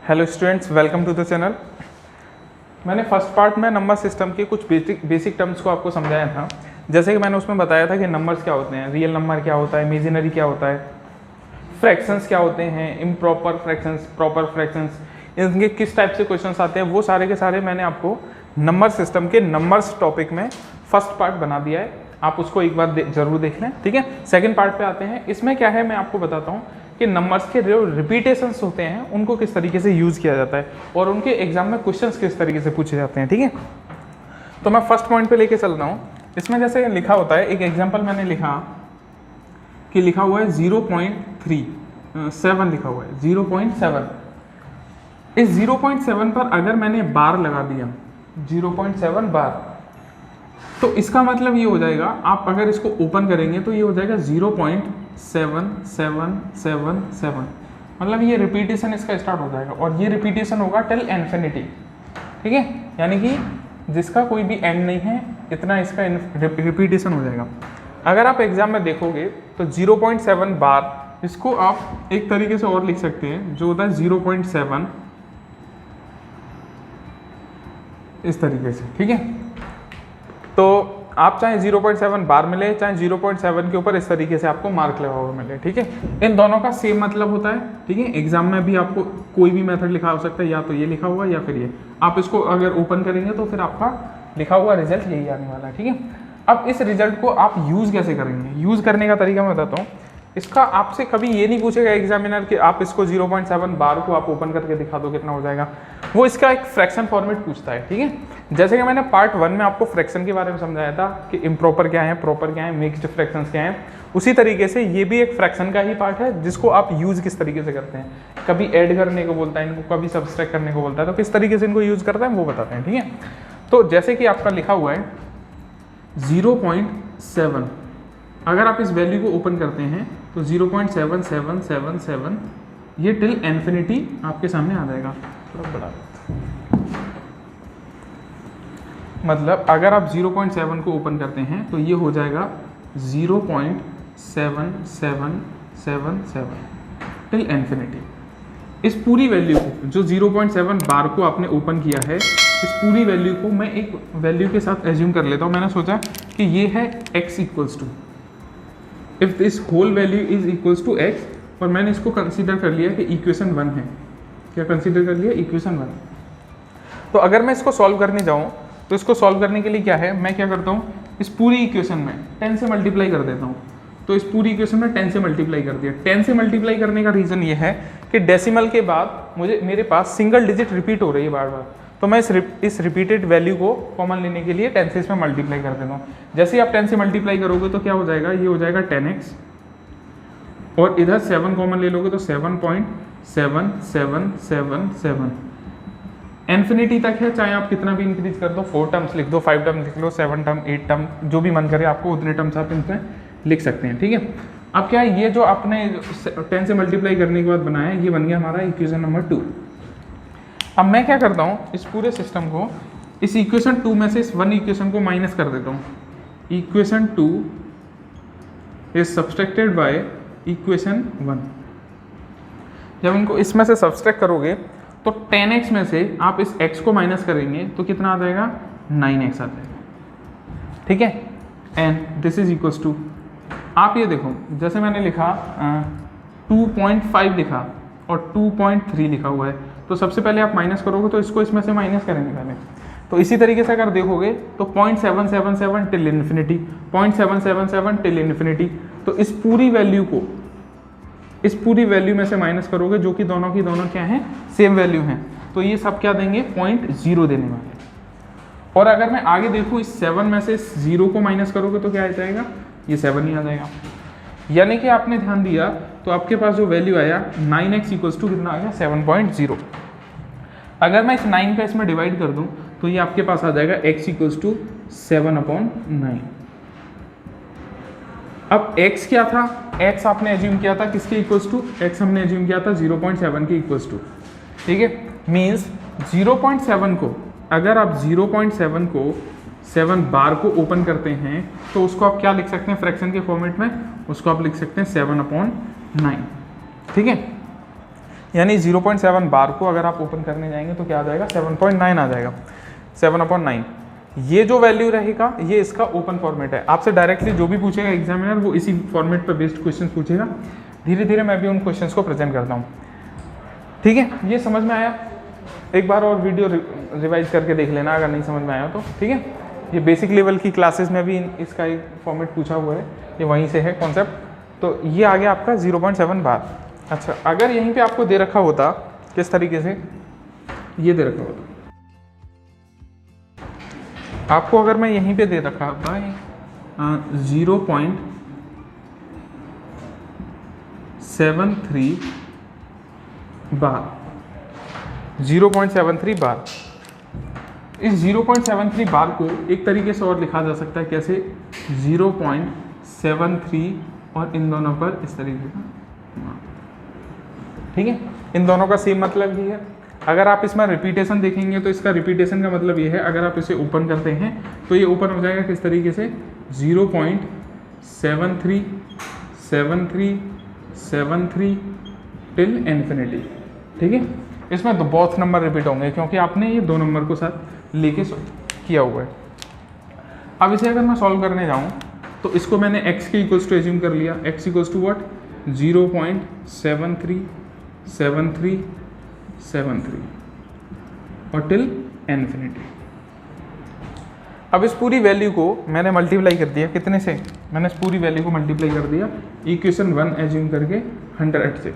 Hello students, welcome to the channel. मैंने first part में number system के कुछ बेसिक टर्म्स को आपको समझाया था। जैसे कि मैंने उसमें बताया था कि नंबर्स क्या होते हैं, रियल नंबर क्या होता है, इमेजिनरी क्या होता है, फ्रैक्शंस क्या होते हैं, इम्प्रॉपर फ्रैक्शंस, प्रॉपर फ्रैक्शंस, इनके किस टाइप से क्वेश्चंस आते हैं, वो सारे के सारे मैंने आपको नंबर सिस्टम के नंबर्स टॉपिक में फर्स्ट पार्ट बना दिया है। आप उसको एक बार जरूर देख लें, ठीक है। सेकेंड पार्ट पे आते हैं। इसमें क्या है, मैं आपको बताता हूँ कि नंबर्स के जो रिपीटेशंस होते हैं उनको किस तरीके से यूज़ किया जाता है और उनके एग्जाम में क्वेश्चंस किस तरीके से पूछे जाते हैं, ठीक है। तो मैं फर्स्ट पॉइंट पे लेके चल रहा हूँ। इसमें जैसे लिखा होता है, एक एग्जाम्पल मैंने लिखा कि लिखा हुआ है 0.37 लिखा हुआ है 0.7। इस 0.7 पर अगर मैंने बार लगा दिया 0.7 बार, तो इसका मतलब ये हो जाएगा, आप अगर इसको ओपन करेंगे तो ये हो जाएगा 0.7777, मतलब ये रिपीटेशन इसका स्टार्ट हो जाएगा और ये रिपीटेशन होगा टिल इन्फिनिटी, ठीक है। यानी कि जिसका कोई भी एंड नहीं है, इतना इसका रिपीटेशन हो जाएगा। अगर आप एग्जाम में देखोगे तो 0.7 बार, इसको आप एक तरीके से और लिख सकते हैं, जो होता है 0.7 इस तरीके से, ठीक है। तो आप चाहे 0.7 बार मिले, चाहे 0.7 के ऊपर इस तरीके से आपको मार्क लगा हुआ मिले, ठीक है। इन दोनों का सेम मतलब होता है, ठीक है। एग्जाम में भी आपको कोई भी मेथड लिखा हो सकता है, या तो ये लिखा हुआ या फिर ये। आप इसको अगर ओपन करेंगे तो फिर आपका लिखा हुआ रिजल्ट यही आने वाला है, ठीक है। अब इस रिजल्ट को आप यूज़ कैसे करेंगे, यूज़ करने का तरीका मैं बताता हूँ। इसका आपसे कभी ये नहीं पूछेगा एग्जामिनर कि आप इसको 0.7 बार को आप ओपन करके दिखा दो कितना हो जाएगा। वो इसका एक फ्रैक्शन फॉर्मेट पूछता है, ठीक है। जैसे कि मैंने पार्ट 1 में आपको फ्रैक्शन के बारे में समझाया था कि इम्प्रॉपर क्या है, प्रॉपर क्या है, मिक्स्ड फ्रैक्शंस क्या है, उसी तरीके से ये भी एक फ्रैक्शन का ही पार्ट है, जिसको आप यूज़ किस तरीके से करते हैं। कभी ऐड करने को बोलता है इनको, कभी सब्सट्रैक्ट करने को बोलता है, तो किस तरीके से इनको यूज़ करता है वो बताते हैं, ठीक है। तो जैसे कि आपका लिखा हुआ है 0.7, अगर आप इस वैल्यू को ओपन करते हैं तो 0.7777 ये टिल इन्फिनिटी आपके सामने आ जाएगा। थोड़ा बड़ा, मतलब अगर आप 0.7 को ओपन करते हैं तो ये हो जाएगा 0.7777 टिल इन्फिनिटी। इस पूरी वैल्यू को, जो 0.7 बार को आपने ओपन किया है, इस पूरी वैल्यू को मैं एक वैल्यू के साथ एज्यूम कर लेता हूँ। मैंने सोचा कि ये है x equals to, if this whole value is equals to x, और मैंने इसको कंसीडर कर लिया कि इक्वेशन 1 है। क्या कंसीडर कर लिया? इक्वेशन 1। तो अगर मैं इसको सॉल्व करने जाऊँ तो इसको सॉल्व करने के लिए क्या है, मैं क्या करता हूँ, इस पूरी इक्वेशन में 10 से मल्टीप्लाई कर देता हूँ। तो इस पूरी इक्वेशन में 10 से मल्टीप्लाई कर दिया। 10 से मल्टीप्लाई करने का रीज़न ये है कि डेसिमल के बाद मेरे पास सिंगल डिजिट रिपीट हो रही है बार बार, तो मैं इस रिपीटेड वैल्यू को कॉमन लेने के लिए 10 से इसमें मल्टीप्लाई कर देता हूँ। जैसे ही आप 10 से मल्टीप्लाई करोगे तो क्या हो जाएगा, ये हो जाएगा 10x, और इधर 7 कॉमन ले लोगे तो 7.7777 इन्फिनिटी तक है। चाहे आप कितना भी इंक्रीज कर दो, 4 टर्म्स लिख दो, 5 टर्म्स लिख लो, 7 टर्म, 8 टर्म, जो भी मन करे आपको उतने टर्म्स आप इनसे लिख सकते हैं, ठीक है। अब क्या है, ये जो आपने 10 से मल्टीप्लाई करने के बाद बनाया है, ये बन गया हमारा इक्वेशन नंबर 2। अब मैं क्या करता हूँ, इस पूरे सिस्टम को, इस इक्वेशन 2 में से इस 1 इक्वेशन को माइनस कर देता हूँ। Equation 2 is subtracted by equation 1। जब इनको इसमें से सब्सट्रैक्ट करोगे तो 10x में से आप इस x को माइनस करेंगे तो कितना आ जाएगा, 9x आ जाएगा, ठीक है। And this is equals to, आप ये देखो, जैसे मैंने लिखा 2.5 लिखा और 2.3 लिखा हुआ है, तो सबसे पहले आप माइनस करोगे तो इसको इसमें से माइनस करेंगे पहले। तो इसी तरीके से अगर देखोगे तो 0.777 टिल इन्फिनिटी, 0.777 टिल इन्फिनिटी। तो इस पूरी वैल्यू को इस पूरी वैल्यू में से माइनस करोगे, जो कि दोनों की दोनों क्या हैं, सेम वैल्यू हैं, तो ये सब क्या देंगे, 0.0 देने वाले। और अगर मैं आगे देखूँ, इस 7 में से 0 को माइनस करोगे तो क्या आ जाएगा, ये 7 ही आ जाएगा। यानी कि आपने ध्यान दिया तो आपके पास जो वैल्यू आया 9x इक्वल्स टू कितना आ गया, 7.0। अगर मैं इस 9 का इसमें डिवाइड कर दूं तो ये आपके पास आ जाएगा x इक्वल्स टू 7/9। अब x क्या था, x आपने एज्यूम किया था किसके इक्वल्स टू, x हमने एज्यूम किया था 0.7 के इक्वल्स टू, ठीक है। मीन्स 0.7 को, अगर आप 0.7 को 7 बार को ओपन करते हैं तो उसको आप क्या लिख सकते हैं फ्रैक्शन के फॉर्मेट में, उसको आप लिख सकते हैं 7/9, ठीक है। यानी 0.7 बार को अगर आप ओपन करने जाएंगे तो क्या आ जाएगा 7.9 आ जाएगा, 7/9। ये जो वैल्यू रहेगा ये इसका ओपन फॉर्मेट है। आपसे डायरेक्टली जो भी पूछेगा एग्जामिनर वो इसी फॉर्मेट पर बेस्ड क्वेश्चन पूछेगा। धीरे धीरे मैं भी उन क्वेश्चंस को प्रेजेंट करता हूँ, ठीक है। ये समझ में आया? एक बार और वीडियो रिवाइज करके देख लेना अगर नहीं समझ में आया तो, ठीक है। ये बेसिक लेवल की क्लासेस में भी इसका एक फॉर्मेट पूछा हुआ है, ये वहीं से है कॉन्सेप्ट। तो ये आ गया आपका 0.7 बार। अच्छा, अगर यहीं पे आपको दे रखा होता किस तरीके से, ये दे रखा होता आपको, अगर मैं यहीं पे दे रखा होता 0.73 बार, 0.73 बार। इस 0.73 बार को एक तरीके से और लिखा जा सकता है, कैसे? 0.73 और इन दोनों पर इस तरीके का, ठीक है। इन दोनों का सेम मतलब ही है। अगर आप इसमें रिपीटेशन देखेंगे तो इसका रिपीटेशन का मतलब ये है, अगर आप इसे ओपन करते हैं तो ये ओपन हो जाएगा किस तरीके से 0.73 73 73 टिल इन्फिनिटी, ठीक है। इसमें तो बहुत नंबर रिपीट होंगे क्योंकि आपने ये 2 नंबर को साथ लेके किया हुआ है। अब इसे अगर मैं सॉल्व करने जाऊँ तो इसको मैंने x के इक्वल्स टू एज्यूम कर लिया, x इक्वल्स टू व्हाट 0.73 73 73 और टिल इन्फिनिटी। अब इस पूरी वैल्यू को मैंने मल्टीप्लाई कर दिया, कितने से? मैंने इस पूरी वैल्यू को मल्टीप्लाई कर दिया इक्वेशन 1 एज्यूम करके 100 से,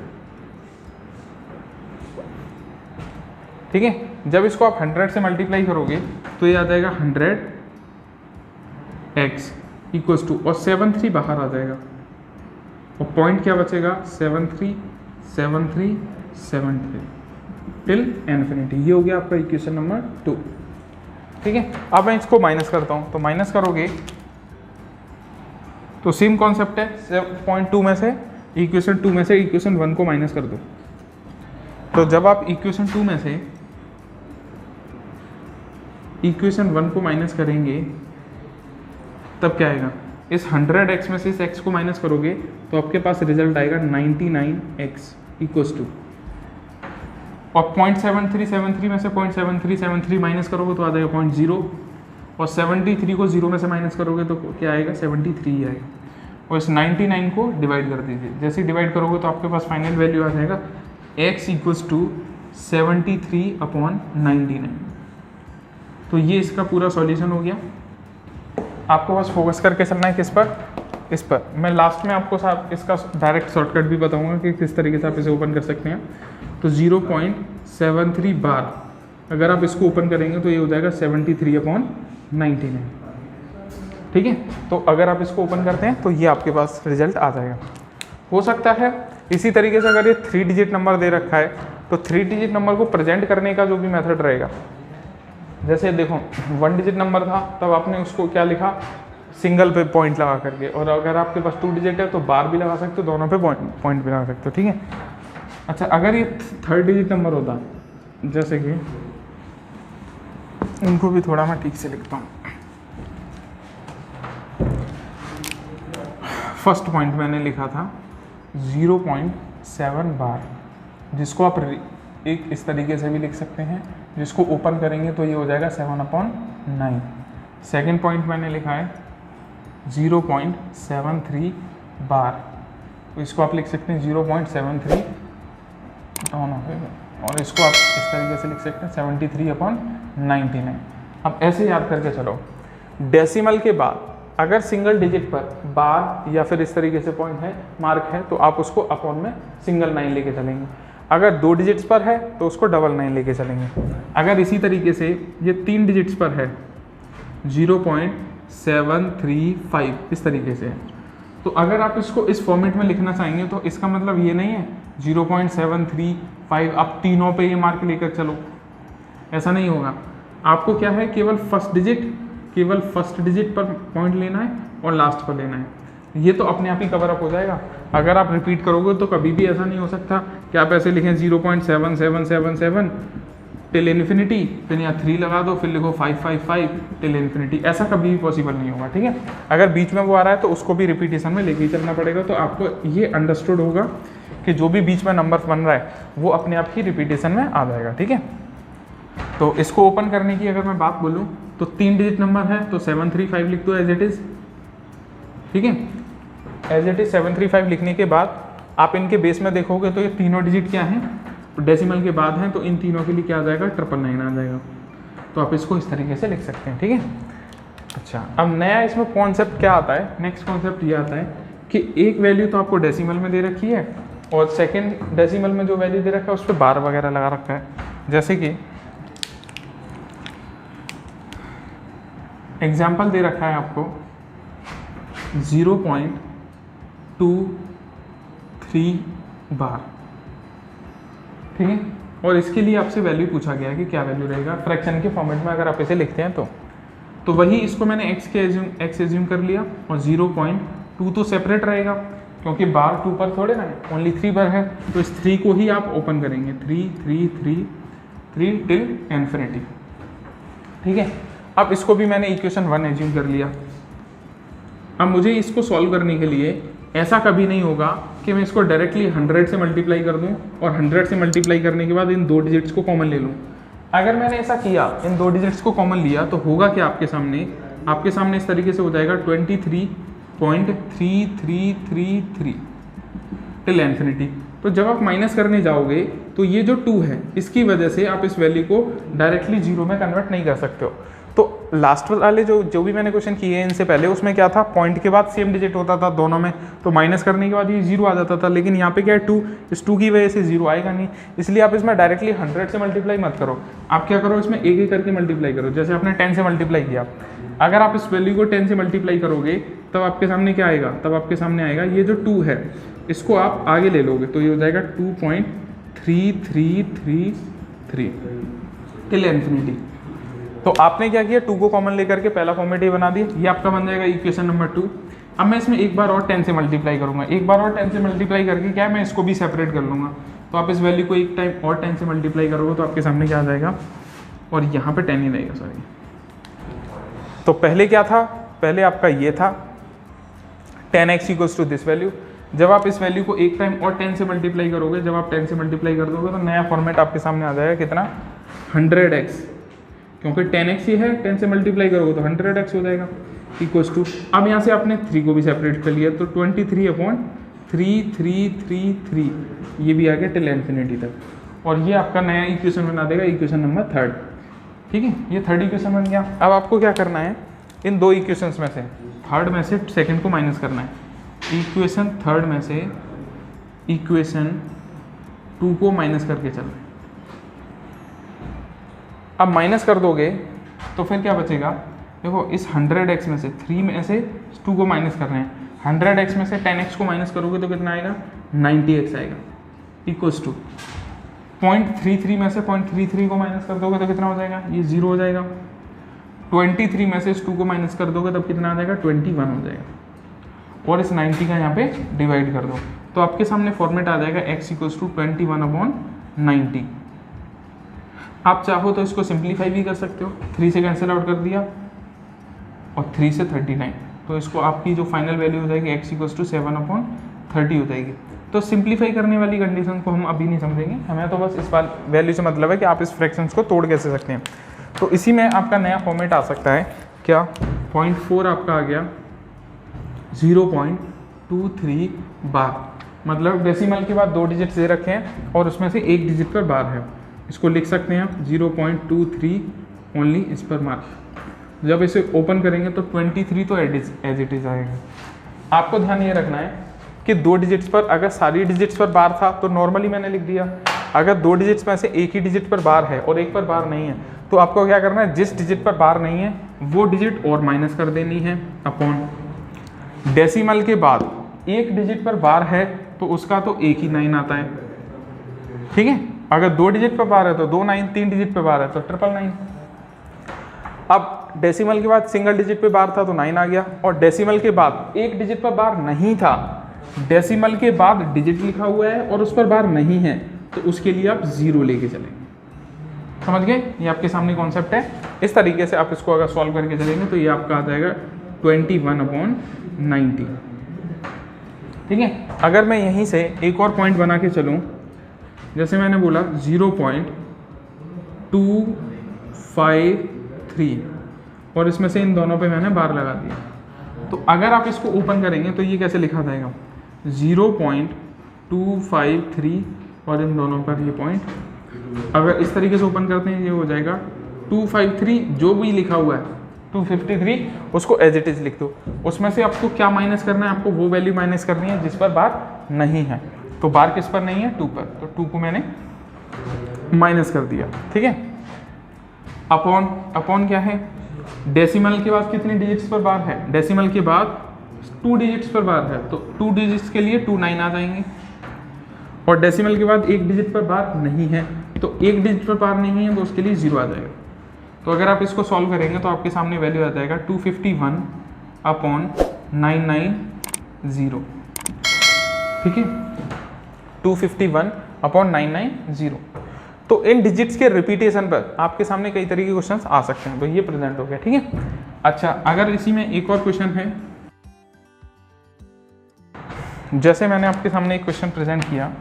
ठीक है। जब इसको आप 100 से मल्टीप्लाई करोगे तो ये आ जाएगा 100x इक्वल्स टू, और 73 बाहर आ जाएगा और पॉइंट क्या बचेगा 73 73 73 टिल इन्फिनिटी। ये हो गया आपका इक्वेशन नंबर 2, ठीक है। अब मैं इसको माइनस करता हूँ, तो माइनस करोगे तो सेम कॉन्सेप्ट है, 0.2 में से इक्वेशन 2 में से इक्वेशन 1 को माइनस कर दो। तो जब आप इक्वेशन 2 में से इक्वेशन 1 को माइनस करेंगे तब क्या आएगा, इस 100x में से इस x को माइनस करोगे तो आपके पास रिजल्ट आएगा 99x इक्वल्स टू, और 0.7373 में से 0.7373 माइनस करोगे तो आ जाएगा 0.0, और 73 को 0 में से माइनस करोगे तो क्या आएगा 73 ही आएगा। और इस 99 को डिवाइड कर दीजिए, जैसे ही डिवाइड करोगे तो आपके पास फाइनल वैल्यू आ जाएगा x इक्वल्स टू 73/99। तो ये इसका पूरा सॉल्यूशन हो गया। आपको बस फोकस करके चलना है किस पर, इस पर। मैं लास्ट में आपको साथ इसका डायरेक्ट शॉर्टकट भी बताऊंगा कि किस तरीके से आप इसे ओपन कर सकते हैं। तो 0.73 बार अगर आप इसको ओपन करेंगे तो ये हो जाएगा 73/99, ठीक है। तो अगर आप इसको ओपन करते हैं तो ये आपके पास रिजल्ट आ जाएगा। हो सकता है इसी तरीके से अगर ये 3 डिजिट नंबर दे रखा है तो 3 डिजिट नंबर को प्रेजेंट करने का जो भी मेथड रहेगा, जैसे देखो 1 डिजिट नंबर था तब आपने उसको क्या लिखा, सिंगल पे पॉइंट लगा करके, और अगर आपके पास 2 डिजिट है तो बार भी लगा सकते हो, दोनों पे पॉइंट भी लगा सकते हो, ठीक है। अच्छा, अगर ये 3rd डिजिट नंबर होता, जैसे कि इनको भी थोड़ा मैं ठीक से लिखता हूँ। फर्स्ट पॉइंट मैंने लिखा था 0.7 बार, जिसको आप एक इस तरीके से भी लिख सकते हैं, जिसको ओपन करेंगे तो ये हो जाएगा 7/9। सेकेंड पॉइंट मैंने लिखा है 0.73 बार, तो इसको आप लिख सकते हैं 0.73 डाउन हो गया, और इसको आप इस तरीके से लिख सकते हैं 73/99। अब ऐसे याद करके चलो, डेसिमल के बाद अगर सिंगल डिजिट पर बार या फिर इस तरीके से पॉइंट है, मार्क है, तो आप उसको अपॉन में सिंगल 9 लेके चलेंगे। अगर 2 डिजिट्स पर है तो उसको डबल 9 लेके चलेंगे। अगर इसी तरीके से ये 3 डिजिट्स पर है 0.735 इस तरीके से है, तो अगर आप इसको इस फॉर्मेट में लिखना चाहेंगे तो इसका मतलब ये नहीं है 0.735 आप तीनों पे ये मार्क लेकर चलो, ऐसा नहीं होगा। आपको क्या है, केवल फर्स्ट डिजिट पर पॉइंट लेना है और लास्ट पर लेना है, ये तो अपने आप ही कवर अप हो जाएगा। अगर आप रिपीट करोगे तो कभी भी ऐसा नहीं हो सकता कि आप ऐसे लिखें 0.7777 टिल इन्फिनिटी, फिर यहाँ 3 लगा दो, फिर लिखो 555 टिल इन्फिनिटी। ऐसा कभी भी पॉसिबल नहीं होगा, ठीक है। अगर बीच में वो आ रहा है तो उसको भी रिपीटेशन में लेके ही चलना पड़ेगा। तो आपको ये अंडरस्टूड होगा कि जो भी बीच में नंबर बन रहा है वो अपने आप ही रिपीटेशन में आ जाएगा, ठीक है। तो इसको ओपन करने की अगर मैं बात बोलूँ तो 3 डिजिट नंबर है तो 735 लिख दो एज इट इज़, ठीक है। एज इट इज़ 735 लिखने के बाद आप इनके बेस में देखोगे तो ये तीनों डिजिट क्या हैं, डेसिमल के बाद हैं, तो इन तीनों के लिए क्या आ जाएगा, 999 आ जाएगा। तो आप इसको इस तरीके से लिख सकते हैं, ठीक है। अच्छा, अब नया इसमें कॉन्सेप्ट क्या आता है, नेक्स्ट कॉन्सेप्ट ये आता है कि एक वैल्यू तो आपको डेसिमल में दे रखी है और सेकेंड डेसिमल में जो वैल्यू दे रखा है उस पर बार वगैरह लगा रखा है। जैसे कि एग्जाम्पल दे रखा है आपको 0.23 बार, ठीक है। और इसके लिए आपसे वैल्यू पूछा गया है कि क्या वैल्यू रहेगा फ्रैक्शन के फॉर्मेट में अगर आप इसे लिखते हैं तो वही इसको मैंने x एज्यूम कर लिया और 0.2 तो सेपरेट रहेगा क्योंकि बार 2 पर थोड़े ना है, ओनली 3 पर है। तो इस 3 को ही आप ओपन करेंगे, 3 3 3 3 टिल इन्फिनिटी, ठीक है। अब इसको भी मैंने इक्वेशन 1 एज्यूम कर लिया। अब मुझे इसको सॉल्व करने के लिए ऐसा कभी नहीं होगा कि मैं इसको डायरेक्टली 100 से मल्टीप्लाई कर दूं और 100 से मल्टीप्लाई करने के बाद इन 2 डिजिट्स को कॉमन ले लूं। अगर मैंने ऐसा किया, इन 2 डिजिट्स को कॉमन लिया, तो होगा कि आपके सामने इस तरीके से हो जाएगा 23.3333 टिल इन्फिनिटी। तो जब आप माइनस करने जाओगे तो ये जो 2 है इसकी वजह से आप इस वैल्यू को डायरेक्टली 0 में कन्वर्ट नहीं कर सकते हो। तो लास्ट वाले जो भी मैंने क्वेश्चन किए हैं इनसे पहले, उसमें क्या था, पॉइंट के बाद सेम डिजिट होता था दोनों में, तो माइनस करने के बाद ये 0 आ जाता था। लेकिन यहाँ पे क्या है, 2, इस 2 की वजह से 0 आएगा नहीं, इसलिए आप इसमें डायरेक्टली 100 से मल्टीप्लाई मत करो। आप क्या करो, इसमें एक एक करके मल्टीप्लाई करो। जैसे आपने 10 से मल्टीप्लाई किया, अगर आप इस वैल्यू को 10 से मल्टीप्लाई करोगे तब आपके सामने क्या आएगा, तब आपके सामने आएगा ये जो 2 है इसको आप आगे ले लोगे तो ये हो जाएगा 2.3333 टिल इन्फिनिटी। तो आपने क्या किया, 2 को कॉमन लेकर के पहला फॉर्मेट ये बना दिया, ये आपका बन जाएगा इक्वेशन नंबर 2। अब मैं इसमें एक बार और 10 से मल्टीप्लाई करूंगा, एक बार और 10 से मल्टीप्लाई करके क्या मैं इसको भी सेपरेट कर लूँगा। तो आप इस वैल्यू को एक टाइम और 10 से मल्टीप्लाई करोगे तो आपके सामने क्या आ जाएगा, और यहाँ पे 10 ही रहेगा, सॉरी। तो पहले क्या था, पहले आपका ये था 10x equals to this value. जब आप इस वैल्यू को एक टाइम और 10 से मल्टीप्लाई करोगे, जब आप 10 से मल्टीप्लाई कर दोगे तो नया फॉर्मेट आपके सामने आ जाएगा, कितना, 100x, क्योंकि 10x ही है, 10 से मल्टीप्लाई करोगे तो 100x हो जाएगा इक्वल्स टू। अब यहाँ से आपने 3 को भी सेपरेट कर लिया तो 23/3333 ये भी आ गया टिल इन्फिनिटी तक, और ये आपका नया इक्वेशन बना देगा, इक्वेशन नंबर 3, ठीक है। ये 3rd इक्वेशन बन गया। अब आपको क्या करना है, इन 2 इक्वेशंस में से 3rd में से 2nd को माइनस करना है। इक्वेशन 3rd में से इक्वेशन 2 को माइनस करके चलना है। अब माइनस कर दोगे तो फिर क्या बचेगा, देखो इस 100x में से 3 में से 2 को माइनस कर रहे हैं, 100x में से 10x को माइनस करोगे तो कितना आएगा, 90x आएगा इक्वल्स टू 0.33 में से 0.33 को माइनस कर दोगे तो कितना हो जाएगा, ये 0 हो जाएगा। 23 में से इस 2 को माइनस कर दोगे तब कितना आ जाएगा, 21 हो जाएगा, और इस 90 का यहाँ पे डिवाइड कर दो तो आपके सामने फॉर्मेट आ जाएगा x इक्वल्स टू 21/90। आप चाहो तो इसको सिंप्लीफाई भी कर सकते हो, 3 से कैंसिल आउट कर दिया और 3 से 39, तो इसको आपकी जो फाइनल वैल्यू हो जाएगी x इक्वल्स टू 7/30 हो जाएगी। तो सिंप्लीफाई करने वाली कंडीशन को हम अभी नहीं समझेंगे, हमें तो बस इस वैल्यू से मतलब है कि आप इस फ्रैक्शंस को तोड़ कैसे सकते हैं। तो इसी में आपका नया फॉर्मेट आ सकता है, क्या, 0.4 आपका आ गया 0.23 बार, मतलब डेसिमल के बाद 2 डिजिट दे रखे हैं और उसमें से एक डिजिट पर बार है, इसको लिख सकते हैं आप 0.23 ओनली इस पर मार्क। जब इसे ओपन करेंगे तो 23 तो एज इट इज आएगा। आपको ध्यान ये रखना है कि 2 डिजिट्स पर, अगर सारी डिजिट्स पर बार था तो नॉर्मली मैंने लिख दिया, अगर 2 डिजिट्स में से एक ही डिजिट पर बार है और एक पर बार नहीं है तो आपको क्या करना है, जिस डिजिट पर बार नहीं है वो डिजिट और माइनस कर देनी है अपॉन डेसिमल के बाद एक डिजिट पर बार है तो उसका तो एक ही 9 आता है, ठीक है। अगर 2 डिजिट पर बार है तो 2 9, 3 डिजिट पर बार है तो 999। अब डेसिमल के बाद सिंगल डिजिट पे बार था तो 9 आ गया, और डेसिमल के बाद एक डिजिट पर बार नहीं था, डेसिमल के बाद डिजिट लिखा हुआ है और उस पर बार नहीं है तो उसके लिए आप 0 लेके चलेंगे, समझ गए? ये आपके सामने कॉन्सेप्ट है। इस तरीके से आप इसको अगर सॉल्व करके चलेंगे तो ये आपका आ जाएगा 21/90। ठीक है। अगर मैं यहीं से एक और पॉइंट बना के चलूँ, जैसे मैंने बोला 0.253 और इसमें से इन दोनों पे मैंने बार लगा दिया, तो अगर आप इसको ओपन करेंगे तो ये कैसे लिखा जाएगा? 0.253 और इन दोनों पर ये पॉइंट, अगर इस तरीके से ओपन करते हैं ये हो जाएगा 253, जो भी लिखा हुआ है 253 उसको एज इट इज लिख दो। उसमें से आपको क्या माइनस करना है? आपको वो वैल्यू माइनस करनी है जिस पर बार नहीं है। तो बार किस पर नहीं है? 2 पर, तो 2 को मैंने माइनस कर दिया। ठीक है। अपॉन क्या है? डेसिमल के बाद कितने डिजिट्स पर बार है? डेसिमल के बाद 2 डिजिट्स पर बार है, तो 2 डिजिट्स के लिए 29 आ जाएंगे। और डेसिमल के बाद 1 डिजिट पर बार नहीं है, तो 1 डिजिट पर बार नहीं है तो उसके लिए 0 आ जाएगा। तो अगर आप इसको सॉल्व करेंगे तो आपके सामने वैल्यू आ जाएगा 251/990। ठीक है, 251/990। तो इन डिजिट्स के रिपीटेशन पर आपके सामने कई तरह के क्वेश्चंस आ सकते हैं, तो ये प्रेजेंट हो गया। ठीक है। अच्छा, अगर इसी में एक और क्वेश्चन है, जैसे मैंने आपके सामने एक क्वेश्चन प्रेजेंट किया,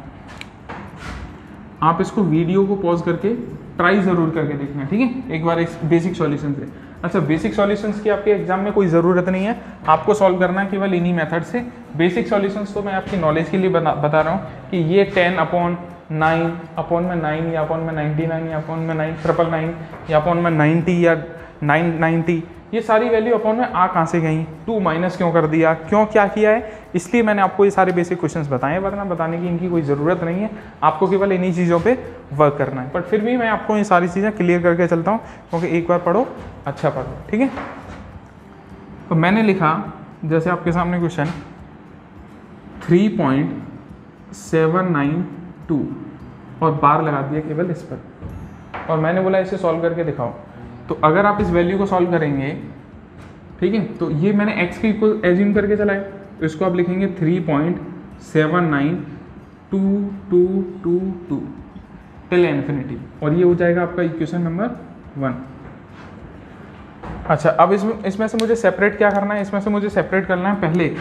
आप इसको वीडियो को पॉज करके ट्राई ज़रूर करके देखना। ठीक है, एक बार इस बेसिक सॉल्यूशन से। अच्छा, बेसिक सॉल्यूशंस की आपके एग्जाम में कोई ज़रूरत नहीं है, आपको सॉल्व करना है केवल इन्हीं मेथड से। बेसिक सॉल्यूशंस तो मैं आपकी नॉलेज के लिए बता रहा हूँ कि ये 10/9 अपॉन में 9 या अपॉन में 99 या अपॉन में 999 या अपॉन में 90 या 990, ये सारी वैल्यू अपॉन में आ कहाँ से गई? 2 माइनस क्यों कर दिया, क्यों क्या किया है, इसलिए मैंने आपको ये सारे बेसिक क्वेश्चंस बताए, वरना बताने की इनकी कोई ज़रूरत नहीं है। आपको केवल इन्हीं चीज़ों पे वर्क करना है। बट फिर भी मैं आपको ये सारी चीज़ें क्लियर करके चलता हूँ, क्योंकि एक बार पढ़ो अच्छा पढ़ो। ठीक है। तो मैंने लिखा, जैसे आपके सामने क्वेश्चन 3.792 और बार लगा दिया केवल इस पर, और मैंने बोला इसे सॉल्व करके दिखाओ। तो अगर आप इस वैल्यू को सॉल्व करेंगे, ठीक है, तो ये मैंने x के इक्वल एज्यूम करके चलाए, तो इसको आप लिखेंगे 3.79222 टिल इन्फिनिटी, और ये हो जाएगा आपका इक्वेशन नंबर 1। अच्छा, अब इसमें से मुझे सेपरेट क्या करना है? इसमें से मुझे सेपरेट करना है पहले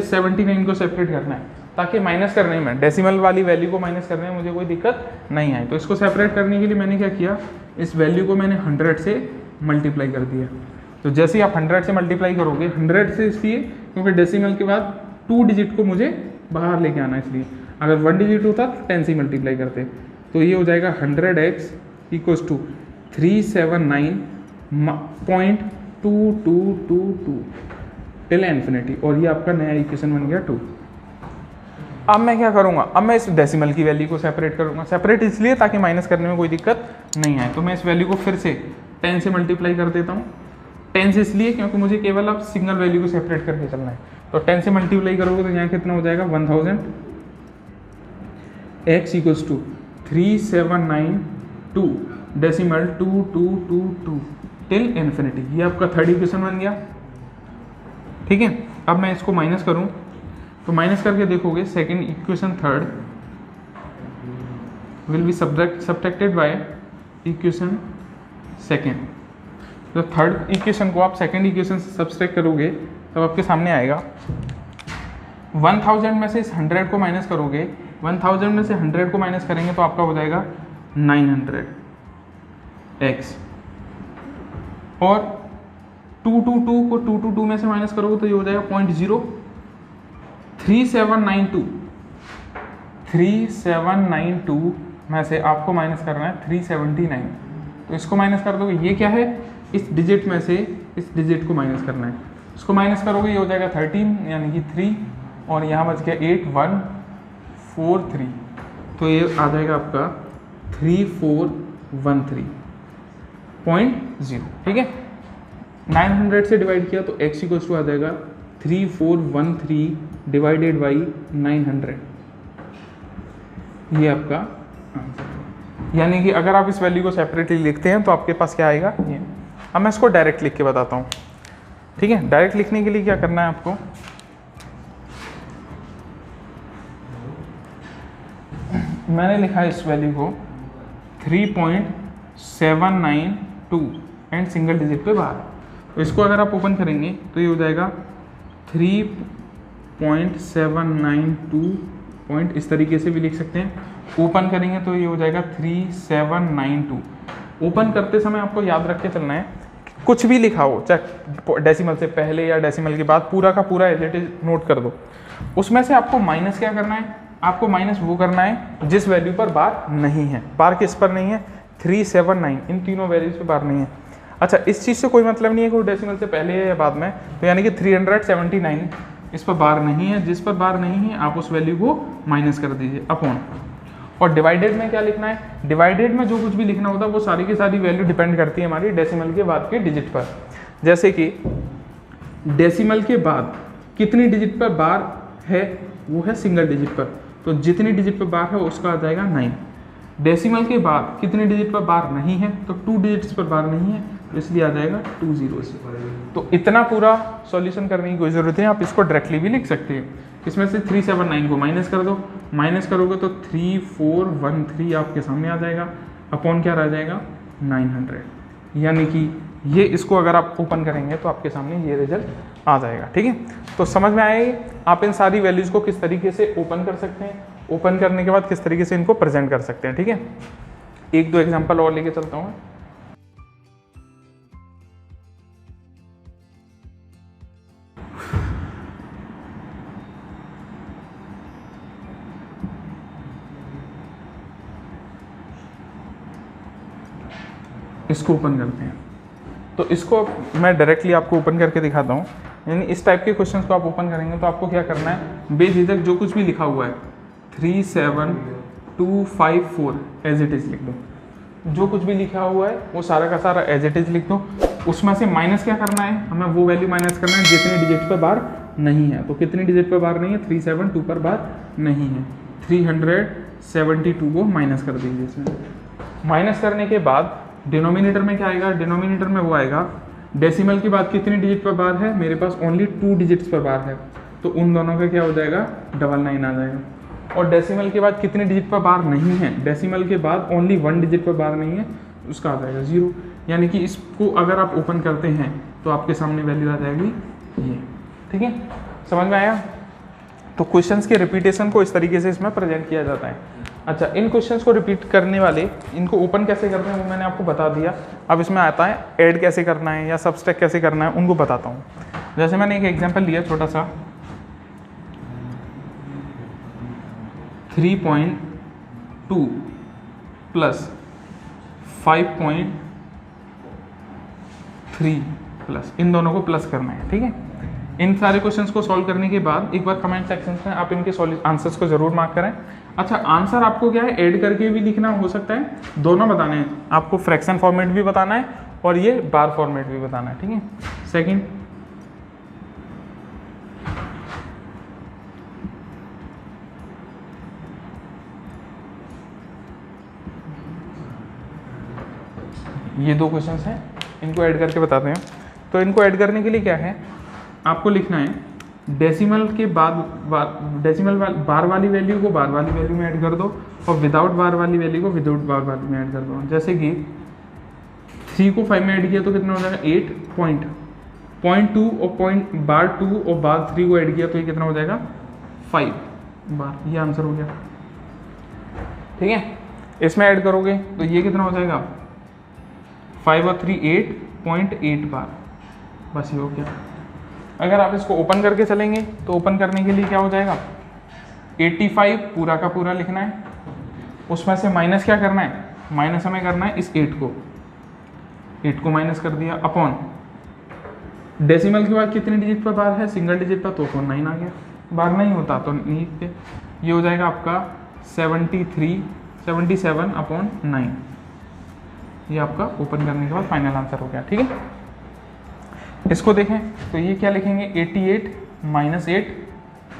79 को सेपरेट करना है, ताकि माइनस करने में डेसिमल वाली वैल्यू को माइनस करने में मुझे कोई दिक्कत नहीं आए। तो इसको सेपरेट करने के लिए मैंने क्या किया, इस वैल्यू को मैंने 100 से मल्टीप्लाई कर दिया। तो जैसे ही आप 100 से मल्टीप्लाई करोगे, 100 से इसलिए क्योंकि डेसिमल के बाद 2 डिजिट को मुझे बाहर लेके आना है, इसलिए अगर 1 डिजिट होता तो 10 से मल्टीप्लाई करते। तो ये हो जाएगा 100x = 379.2222 टिल इन्फिनिटी, और ये आपका नया इक्वेशन बन गया 2। अब मैं क्या करूँगा? अब मैं इस डेसिमल की वैल्यू को सेपरेट करूँगा। सेपरेट इसलिए ताकि माइनस करने में कोई दिक्कत नहीं आए। तो मैं इस वैल्यू को फिर से 10 से मल्टीप्लाई कर देता हूँ। 10 से इसलिए क्योंकि मुझे केवल अब सिंगल वैल्यू को सेपरेट करके चलना है। तो 10 से मल्टीप्लाई करोगे तो यहाँ कितना हो जाएगा? 1000 x = 3792 डेसिमल 2222 टिल इन्फिनिटी। ये आपका थर्ड इक्वेशन बन गया। ठीक है। अब मैं इसको माइनस करूँ तो माइनस करके देखोगे, second equation third will be subtracted by equation second. तो थर्ड इक्वेशन को आप सेकेंड इक्वेशन से सब्ट्रैक्ट करोगे तब आपके सामने आएगा 1000 में से इस 100 को माइनस करोगे, 1000 में से 100 को माइनस करेंगे तो आपका हो जाएगा 900x, और 222 को 222 में से माइनस करोगे तो ये हो जाएगा 0.0। 3792 में से आपको माइनस करना है 379, तो इसको माइनस कर दोगे। ये क्या है? इस डिजिट में से इस डिजिट को माइनस करना है। इसको माइनस करोगे ये हो जाएगा 13 यानी कि 3, और यहाँ बच गया 8143, तो ये आ जाएगा आपका 3413.0। ठीक है। 900 से डिवाइड किया तो x = आ जाएगा 3413 डिवाइडेड बाई 900, ये आपका आंसर। यानी कि अगर आप इस वैल्यू को सेपरेटली लिखते हैं तो आपके पास क्या आएगा? ये। अब मैं इसको डायरेक्ट लिख के बताता हूँ। ठीक है। डायरेक्ट लिखने के लिए क्या करना है आपको, मैंने लिखा है इस वैल्यू को 3.792 792 एंड सिंगल डिजिट पे बाहर। तो इसको अगर आप ओपन करेंगे तो ये हो जाएगा 3.792 पॉइंट, इस तरीके से भी लिख सकते हैं। ओपन करेंगे तो ये हो जाएगा 3792। ओपन करते समय आपको याद रख के चलना है, कुछ भी लिखा हो चाहे डेसिमल से पहले या डेसिमल के बाद, पूरा का पूरा एज इट इज नोट कर दो। उसमें से आपको माइनस क्या करना है, आपको माइनस वो करना है जिस वैल्यू पर बार नहीं है। बार किस पर नहीं है, 379, इन तीनों वैल्यूज पे बार नहीं है। अच्छा, इस चीज़ से कोई मतलब नहीं है कि वो डेसिमल से पहले है या बाद में, तो यानी कि 379 इस पर बार नहीं है। जिस पर बार नहीं है आप उस वैल्यू को माइनस कर दीजिए अपॉन। और डिवाइडेड में क्या लिखना है, डिवाइडेड में जो कुछ भी लिखना होता है वो सारी की सारी वैल्यू डिपेंड करती है हमारी डेसिमल के बाद के डिजिट पर। जैसे कि डेसिमल के बाद कितनी डिजिट पर बार है, वो है सिंगल डिजिट पर, तो जितनी डिजिट पर बार है उसका आ जाएगा 9। डेसिमल के बाद कितनी डिजिट पर बार नहीं है, तो 2 डिजिट्स पर बार नहीं है, तो इसलिए आ जाएगा 2 zeros। तो इतना पूरा सॉल्यूशन करने की कोई ज़रूरत नहीं, आप इसको डायरेक्टली भी लिख सकते हैं। इसमें से 379 को माइनस कर दो, माइनस करोगे तो 3413 आपके सामने आ जाएगा, अपॉन क्या रह जाएगा 900। यानी कि ये इसको अगर आप ओपन करेंगे तो आपके सामने ये रिजल्ट आ जाएगा। ठीक है, तो समझ में आएगी आप इन सारी वैल्यूज़ को किस तरीके से ओपन कर सकते हैं, ओपन करने के बाद किस तरीके से इनको प्रेजेंट कर सकते हैं। ठीक है, एक दो एग्जांपल और लेके चलता हूँ। इसको ओपन करते हैं, तो इसको मैं डायरेक्टली आपको ओपन करके दिखाता हूँ। यानी इस टाइप के क्वेश्चंस को आप ओपन करेंगे तो आपको क्या करना है, बेझिझक जो कुछ भी लिखा हुआ है 37254 एज इट इज़ लिख दो। जो कुछ भी लिखा हुआ है वो सारा का सारा एज इट इज़ लिख दो। उसमें से माइनस क्या करना है, हमें वो वैल्यू माइनस करना है जितनी डिजिट पर बार नहीं है। तो कितनी डिजिट पर बार नहीं है, 372 पर बार नहीं है, 372 को माइनस कर दीजिए। इसमें माइनस करने के बाद डिनोमिनेटर में क्या आएगा, डिनोमिनेटर में वो आएगा डेसिमल के बाद कितनी डिजिट पर बार है, मेरे पास ओनली 2 डिजिट्स पर बार है, तो उन दोनों का क्या हो जाएगा 99 आ जाएगा। और डेसिमल के बाद कितनी डिजिट पर बार नहीं है, डेसिमल के बाद ओनली 1 डिजिट पर बार नहीं है, उसका आ जाएगा 0। यानी कि इसको अगर आप ओपन करते हैं तो आपके सामने वैल्यू आ जाएगी ये। ठीक है, समझ में आया। तो क्वेश्चंस के रिपीटेशन को इस तरीके से इसमें प्रेजेंट किया जाता है। अच्छा, इन क्वेश्चंस को रिपीट करने वाले इनको ओपन कैसे करते हैं वो मैंने आपको बता दिया। अब इसमें आता है ऐड कैसे करना है या सबस्ट्रैक्ट कैसे करना है, उनको बताता हूँ। जैसे मैंने एक एग्जांपल लिया छोटा सा, 3.2 प्लस 5.3 प्लस, इन दोनों को प्लस करना है। ठीक है, इन सारे क्वेश्चंस को सॉल्व करने के बाद एक बार कमेंट सेक्शन में आप इनके आंसर्स को जरूर मार्क करें। अच्छा, आंसर आपको क्या है, ऐड करके भी लिखना हो सकता है, दोनों बताने हैं आपको, फ्रैक्शन फॉर्मेट भी बताना है और ये बार फॉर्मेट भी बताना है। ठीक है, सेकंड, ये 2 क्वेश्चंस हैं, इनको ऐड करके बताते हैं। तो इनको ऐड करने के लिए क्या है, आपको लिखना है डेसिमल के बाद डेसिमल बार वाली वैल्यू को बार वाली वैल्यू में ऐड कर दो और विदाउट बार वाली वैल्यू को विदाउट बार वाली में ऐड कर दो। जैसे कि 3 को 5 में ऐड किया तो कितना हो जाएगा 8.2 और बार 2 और बार 3 को ऐड किया तो ये कितना हो जाएगा 5 बार। ये आंसर हो गया। ठीक है, इसमें ऐड करोगे तो ये कितना हो जाएगा 5 और 3 8.8 बार। बस ये हो गया। अगर आप इसको ओपन करके चलेंगे तो ओपन करने के लिए क्या हो जाएगा 85 पूरा का पूरा लिखना है, उसमें से माइनस क्या करना है, माइनस हमें करना है इस 8 को माइनस कर दिया अपॉन डेसिमल के बाद कितनी डिजिट पर बार है, सिंगल डिजिट पर, तो 9 आ गया। बार नहीं होता तो नहीं लिखते। ये हो जाएगा आपका 77 अपॉन 9। ये आपका ओपन करने के बाद फाइनल आंसर हो गया। ठीक है, इसको देखें तो ये क्या लिखेंगे 88 माइनस 8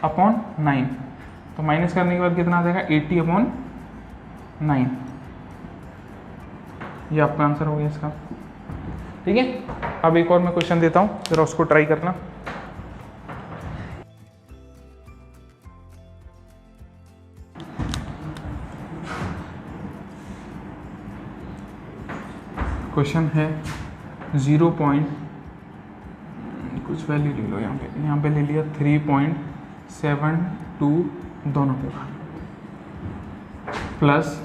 अपॉन 9, तो माइनस करने के बाद कितना आ जाएगा 80 अपॉन 9। ये आपका आंसर हो गया इसका। ठीक है, अब एक और मैं क्वेश्चन देता हूँ, जरा उसको ट्राई करना। क्वेश्चन है 0 पॉइंट कुछ वैल्यू ले लो, यहाँ पे ले लिया 3.72 दोनों के बाद प्लस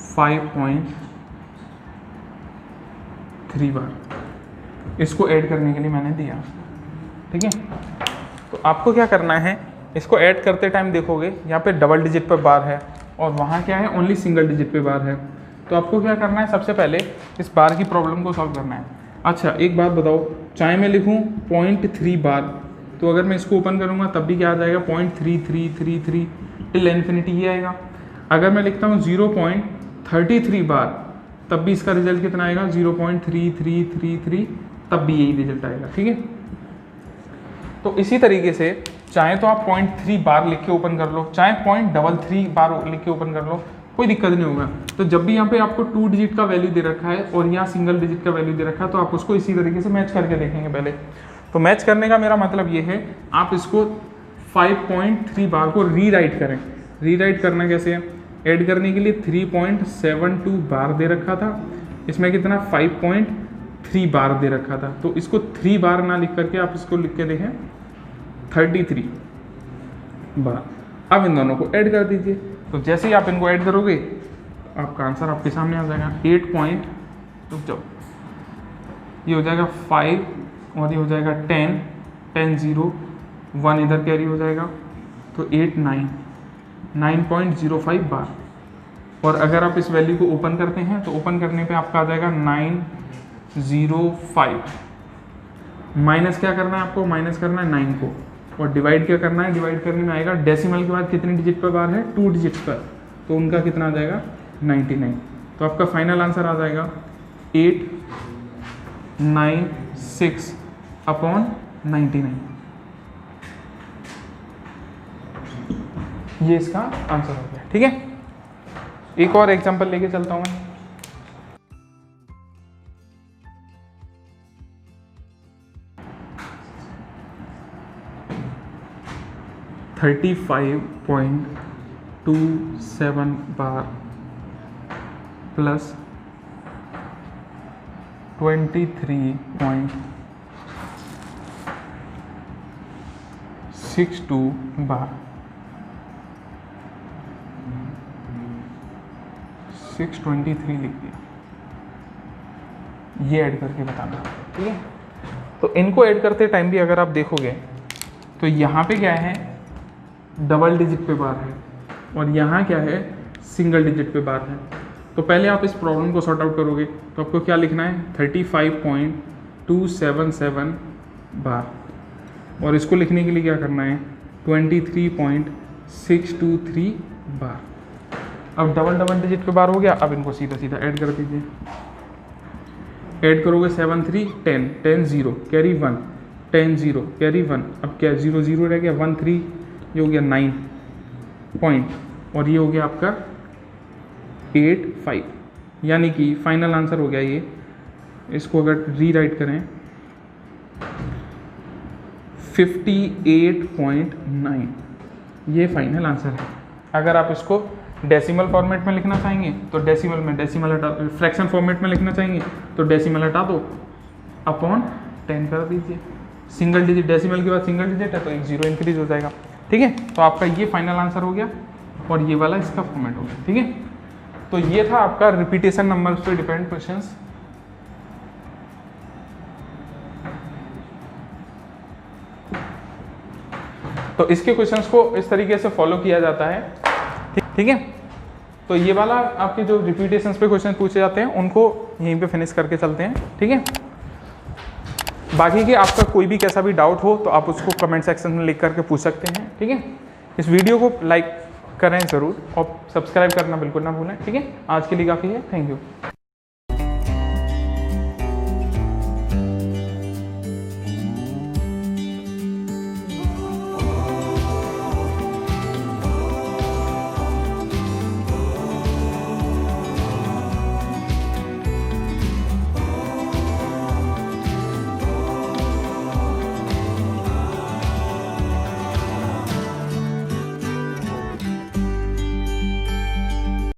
5.3 बार, इसको ऐड करने के लिए मैंने दिया। ठीक है, तो आपको क्या करना है, इसको ऐड करते टाइम देखोगे यहाँ पे डबल डिजिट पे बार है और वहाँ क्या है, ओनली सिंगल डिजिट पे बार है। तो आपको क्या करना है, सबसे पहले इस बार की प्रॉब्लम को सॉल्व करना है। अच्छा एक बात बताओ, चाहे मैं लिखूँ 0.3 बार, तो अगर मैं इसको ओपन करूँगा तब भी क्या आ जाएगा, 0.3333 टिल इन्फिनिटी ही आएगा। अगर मैं लिखता हूँ 0.33 बार, तब भी इसका रिजल्ट कितना आएगा, 0.3333, तब भी यही रिजल्ट आएगा। ठीक है, तो इसी तरीके से चाहे तो आप 0.3 बार लिख के ओपन कर लो, चाहे 0.33 बार लिख के ओपन कर लो, कोई दिक्कत नहीं होगा। तो जब भी यहाँ पे आपको 2 डिजिट का वैल्यू दे रखा है और यहाँ सिंगल डिजिट का वैल्यू दे रखा है, तो आप उसको इसी तरीके से मैच करके देखेंगे पहले। तो मैच करने का मेरा मतलब ये है, आप इसको 5.3 बार को रीराइट करें। रीराइट करना कैसे है, ऐड करने के लिए 3.72 बार दे रखा था, इसमें कितना 5.3 बार दे रखा था, तो इसको 3 बार ना लिख करके आप इसको लिख के देखें 33 बार। अब इन दोनों को ऐड कर दीजिए। तो जैसे ही आप इनको ऐड करोगे आपका आंसर आपके सामने आ जाएगा। 8 पॉइंट, रुक जाओ, ये हो जाएगा 5 और ये हो जाएगा 10, 10 0 1 इधर कैरी हो जाएगा, तो 8 9 9.05 बार। और अगर आप इस वैल्यू को ओपन करते हैं तो ओपन करने पे आपका आ जाएगा 905। माइनस क्या करना है आपको, माइनस करना है 9 को, और डिवाइड क्या करना है, डिवाइड करने में आएगा डेसिमल के बाद कितनी डिजिट पर बार है, 2 डिजिट पर, तो उनका कितना आ जाएगा 99। तो आपका फाइनल आंसर आ जाएगा 896/99। ये इसका आंसर हो गया। ठीक है, एक और एग्जांपल लेके चलता हूं मैं। $35.27 बार प्लस 23.62 बार, 623 लिख दिया, ये ऐड करके बताना। ठीक है, तो इनको ऐड करते टाइम भी अगर आप देखोगे तो यहाँ पे क्या है, डबल डिजिट पे बार है और यहाँ क्या है, सिंगल डिजिट पे बार है। तो पहले आप इस प्रॉब्लम को सॉर्ट आउट करोगे तो आपको क्या लिखना है, 35.277 बार, और इसको लिखने के लिए क्या करना है, 23.623 बार। अब डबल डबल डिजिट पे बार हो गया, अब इनको सीधा सीधा ऐड कर दीजिए। ऐड करोगे 7 3 10 10 0 कैरी 1 10 0 कैरी 1, अब क्या 0 0 रह गया, 1 3, ये हो गया 9 पॉइंट, और ये हो गया आपका 8 5, यानी कि फाइनल आंसर हो गया ये। इसको अगर रीराइट करें 58.9, ये फाइनल आंसर है। अगर आप इसको डेसिमल फॉर्मेट में लिखना चाहेंगे तो डेसिमल में डेसिमल हटा, फ्रैक्शन फॉर्मेट में लिखना चाहेंगे तो डेसिमल हटा दो, अपॉन 10 कर दीजिए। सिंगल डिजिट, डेसिमल के बाद सिंगल डिजिट है तो एक 0 इंक्रीज हो जाएगा। ठीक है, तो आपका ये फाइनल आंसर हो गया और ये वाला इसका फॉर्मेट हो गया। ठीक है, तो ये था आपका रिपीटेशन नंबर्स पे डिपेंड क्वेश्चंस। तो इसके क्वेश्चंस को इस तरीके से फॉलो किया जाता है। ठीक है, तो ये वाला आपके जो रिपीटेशंस पे क्वेश्चन पूछे जाते हैं उनको यहीं पे फिनिश करके चलते हैं। ठीक है, बाकी के आपका कोई भी कैसा भी डाउट हो तो आप उसको कमेंट सेक्शन में लिख करके पूछ सकते हैं। ठीक है, इस वीडियो को लाइक करें ज़रूर और सब्सक्राइब करना बिल्कुल ना भूलें। ठीक है, आज के लिए काफ़ी है, थैंक यू।